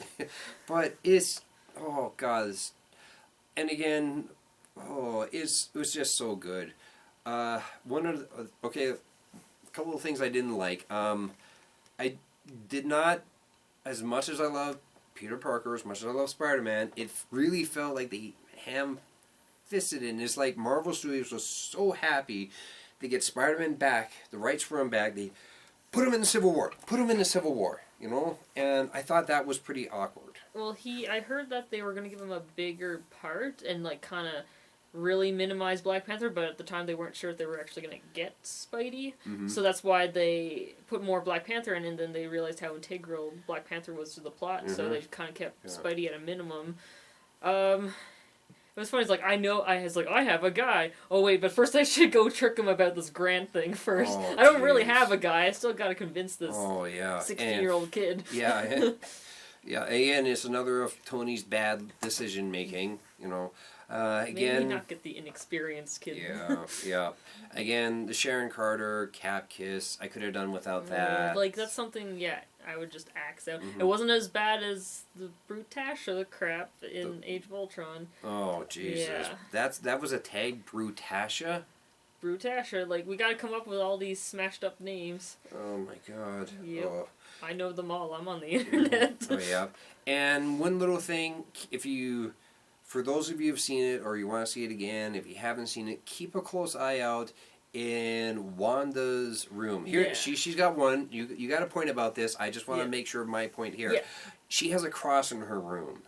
but it's and again, it was just so good. One of a couple of things I didn't like. I did not, as much as I love Peter Parker, as much as I love Spider-Man, it really felt like they ham-fisted it. And it's like Marvel Studios was so happy to get Spider-Man back, the rights for him back. They put him in the Civil War. You know, and I thought that was pretty awkward. Well, I heard that they were going to give him a bigger part and, like, kind of really minimize Black Panther, but at the time they weren't sure if they were actually going to get Spidey. Mm-hmm. So that's why they put more Black Panther in, and then they realized how integral Black Panther was to the plot, so they kind of kept Spidey at a minimum. It was funny, it's like, I have a guy. Oh wait, but first I should go trick him about this grant thing first. Oh, I don't really jeez. have a guy, I still gotta convince this 16-year-old kid. Yeah, yeah. Again, it's another of Tony's bad decision making. You know, again. Maybe not get the inexperienced kid. Yeah. Again, the Sharon Carter Cap kiss. I could have done without that. Like that's something. Yeah, I would just axe out. It wasn't as bad as the Brutasha crap in Age of Ultron. Oh Jesus! Yeah. That was a tag, Brutasha. Brutasha, like we gotta come up with all these smashed up names. Oh my God. Yep. Oh. I know them all. I'm on the internet. Oh yeah. And one little thing, for those of you who've seen it or you want to see it again, if you haven't seen it, keep a close eye out in Wanda's room. Here, Yeah. she's got one. You got a point about this. I just want to make sure of my point here. Yeah. She has a cross in her room.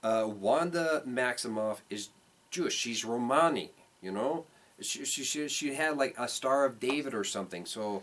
Wanda Maximoff is Jewish. She's Romani. You know, she had like a Star of David or something. So.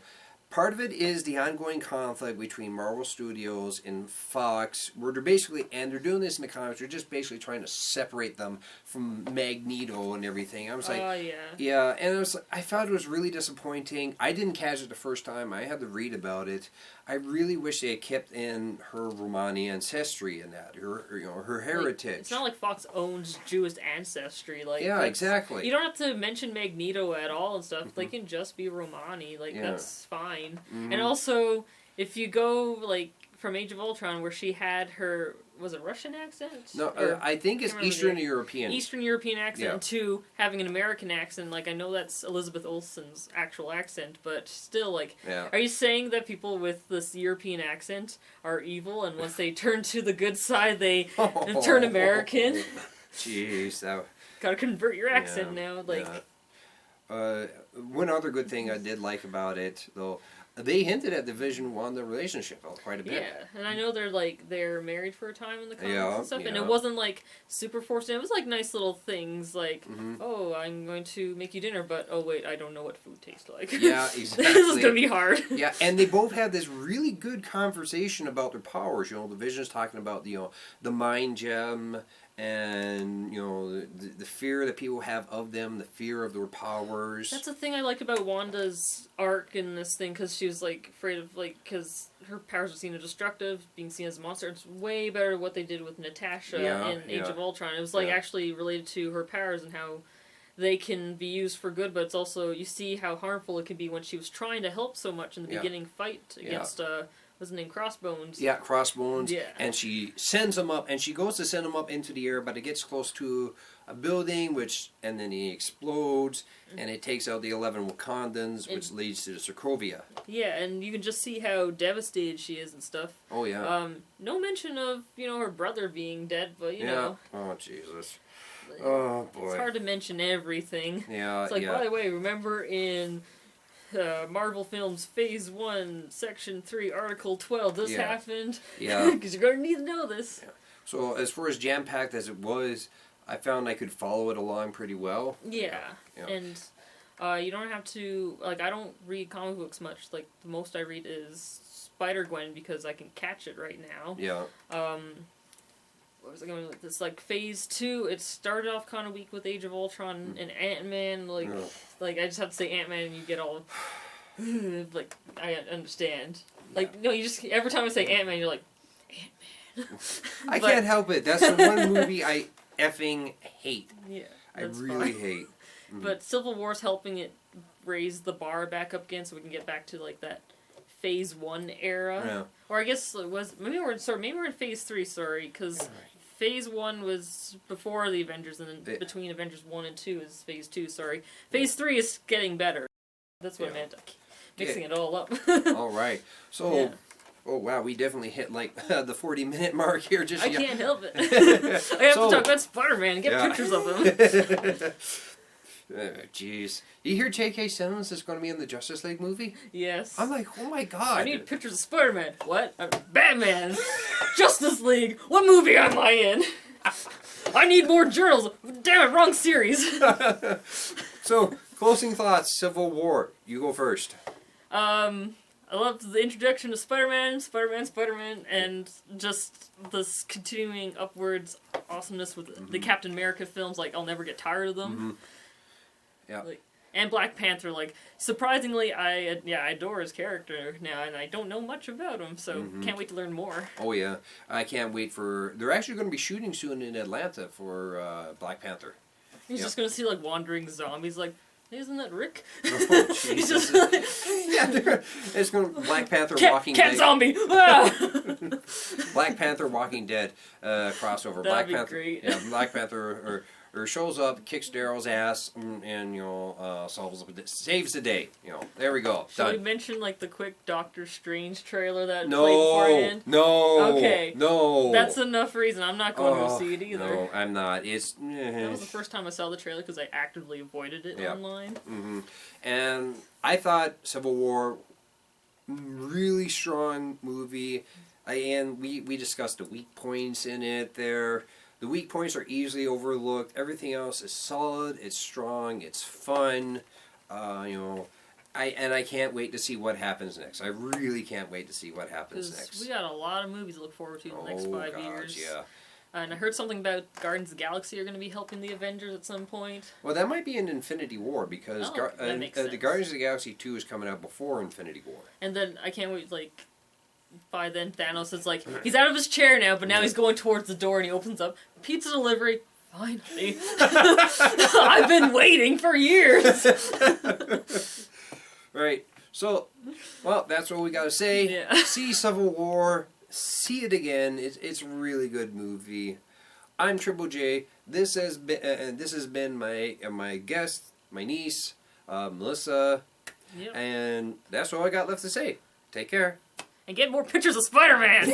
Part of it is the ongoing conflict between Marvel Studios and Fox, where they're doing this in the comics, they're just basically trying to separate them from Magneto and everything. I was like, yeah, and I thought it was really disappointing. I didn't catch it the first time. I had to read about it. I really wish they had kept in her Romani ancestry in that, her heritage. Like, it's not like Fox owns Jewish ancestry. Like yeah, exactly. You don't have to mention Magneto at all and stuff. They can just be Romani. Like that's fine. And also, if you go like from Age of Ultron, where she had her a Russian accent? No, I think it's Eastern European. Eastern European accent to having an American accent. Like I know that's Elizabeth Olsen's actual accent, but still, like, are you saying that people with this European accent are evil, and once they turn to the good side, they turn American? Jeez, gotta convert your accent now. Like, one other good thing I did like about it, though. They hinted at the Vision Wanda relationship quite a bit. Yeah, and I know they're married for a time in the comics and stuff, yeah. and it wasn't like super forced. It was like nice little things, like oh, I'm going to make you dinner, but oh wait, I don't know what food tastes like. Yeah, exactly. This is gonna be hard. Yeah, and they both had this really good conversation about their powers. You know, the Vision's talking about the mind gem. And the fear that people have of them, the fear of their powers. That's the thing I liked about Wanda's arc in this thing, because she was like afraid of because her powers were seen as destructive, being seen as a monster. It's way better what they did with Natasha in Age of Ultron. It was like actually related to her powers and how they can be used for good, but it's also you see how harmful it can be when she was trying to help so much in the beginning fight against. Was it named Crossbones? Yeah, Crossbones. Yeah. And she sends him up, and she goes to send him up into the air, but it gets close to a building, and then he explodes, and it takes out the 11 Wakandans, which leads to the Sokovia. Yeah, and you can just see how devastated she is and stuff. Oh, yeah. No mention of, her brother being dead, but, you know. Oh, Jesus. Oh, boy. It's hard to mention everything. Yeah, it's like, by the way, remember in... Marvel Films Phase 1, Section 3, Article 12. This happened. Yeah. Because you're going to need to know this. Yeah. So as far as jam-packed as it was, I found I could follow it along pretty well. Yeah, Yeah. and you don't have to, like, I don't read comic books much. Like, the most I read is Spider-Gwen because I can catch it right now. Yeah. What was I going with this? Like, Phase 2, it started off kind of weak with Age of Ultron and Ant-Man. Like, like I just have to say Ant-Man and you get all, like, I understand. Like, no, you just, every time I say Ant-Man, you're like, Ant-Man. I can't help it. That's the one movie I effing hate. Yeah. I really hate. But Civil War's helping it raise the bar back up again so we can get back to, like, that Phase 1 era. Yeah. Or I guess it was, maybe we're in Phase 3, sorry, because Phase 1 was before the Avengers, and then between Avengers 1 and 2 is Phase 2, sorry. Phase 3 is getting better. That's what I meant. Mixing it all up. All right. So, oh wow, we definitely hit like the 40-minute mark here. Just I can't help it. I have to talk about Spider-Man and get pictures of him. Jeez. You hear J.K. Simmons is going to be in the Justice League movie? Yes. I'm like, oh my god. I need pictures of Spider-Man. What? Batman. Justice League. What movie am I in? I need more journals. Damn it, wrong series. So, closing thoughts, Civil War. You go first. I loved the introduction to Spider-Man, and just this continuing upwards awesomeness with the Captain America films. Like, I'll never get tired of them. Mm-hmm. Yeah. Like, and Black Panther. Like, surprisingly, I adore his character now, and I don't know much about him, so can't wait to learn more. Oh yeah, I can't wait for. They're actually going to be shooting soon in Atlanta for Black Panther. He's just gonna see like wandering zombies. Like, isn't that Rick? Oh, He's just yeah, it's going to Black Panther Walking Dead. Cat zombie! Black Panther Walking Dead crossover. That'd be great. Yeah, Black Panther or shows up, kicks Daryl's ass, and saves the day. There we go. Should Done. we mention like the quick Doctor Strange trailer that played No, beforehand? no. Okay. No. That's enough reason. I'm not going to see it either. No, I'm not. That was the first time I saw the trailer because I actively avoided it online. Mm-hmm. And I thought Civil War, really strong movie. And we discussed the weak points in it there. The weak points are easily overlooked. Everything else is solid. It's strong. It's fun. I can't wait to see what happens next. I really can't wait to see what happens next. We got a lot of movies to look forward to in the next 5 years. Yeah. And I heard something about Guardians of the Galaxy are going to be helping the Avengers at some point. Well, that might be in Infinity War because that makes sense. the Guardians of the Galaxy 2 is coming out before Infinity War. And then I can't wait, like, by then Thanos is like, he's out of his chair now, but now he's going towards the door and he opens up. Pizza delivery. Finally. I've been waiting for years. Right. So, well, that's what we got to say. Yeah. See Civil War. See it again. It's a really good movie. I'm Triple J. This has been my guest, my niece, Melissa. Yep. And that's all I got left to say. Take care. And get more pictures of Spider-Man!